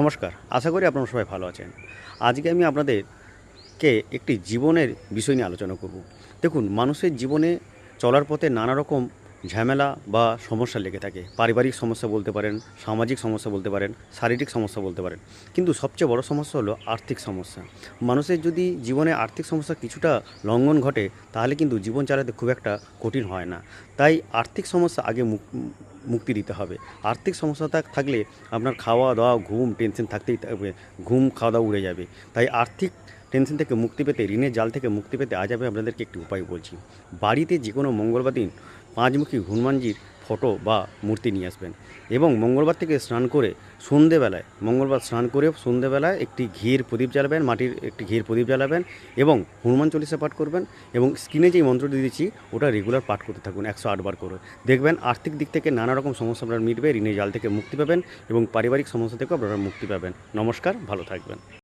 নমস্কার, আশা করি আপনারা সবাই ভালো আছেন। আজকে আমি আপনাদেরকে একটি জীবনের বিষয় নিয়ে আলোচনা করব। দেখুন, মানুষের জীবনে চলার পথে নানা রকম ঝামেলা বা সমস্যা লেগে থাকে। পারিবারিক সমস্যা বলতে পারেন, সামাজিক সমস্যা বলতে পারেন, শারীরিক সমস্যা বলতে পারেন। কিন্তু সবচেয়ে বড় সমস্যা হলো আর্থিক সমস্যা। মানুষের যদি জীবনে আর্থিক সমস্যা কিছুটা লঙ্ঘন ঘটে, তাহলে কিন্তু জীবন চালাতে খুব একটা কঠিন হয় না। তাই আর্থিক সমস্যা আগে মুক্তি দিতে হবে। আর্থিক সমস্যা থাকলে আপনার খাওয়া দাওয়া ঘুম টেনশন থাকতেই থাকবে, ঘুম খাওয়া দাওয়া উড়ে যাবে। তাই আর্থিক টেনশন থেকে মুক্তি পেতে, ঋণের জাল থেকে মুক্তি পেতে আজ আমি আপনাদেরকে একটি উপায় বলছি। বাড়িতে যে কোনো মঙ্গলবার দিন পাঁচমুখী হনুমানজির ফটো বা মূর্তি নিয়ে আসবেন এবং মঙ্গলবার থেকে স্নান করে সন্ধেবেলায় একটি ঘির প্রদীপ জ্বালাবেন, মাটির একটি ঘির প্রদীপ জ্বালাবেন এবং হনুমান চল্লিশা পাঠ করবেন এবং স্ক্রিনে যেই মন্ত্রটি দিয়েছি ওটা রেগুলার পাঠ করতে থাকুন 108 বার করে। দেখবেন আর্থিক দিক থেকে নানা রকম সমস্যা আপনার মিটবে, ঋণের জাল থেকে মুক্তি পাবেন এবং পারিবারিক সমস্যা থেকেও আপনারা মুক্তি পাবেন। নমস্কার, ভালো থাকবেন।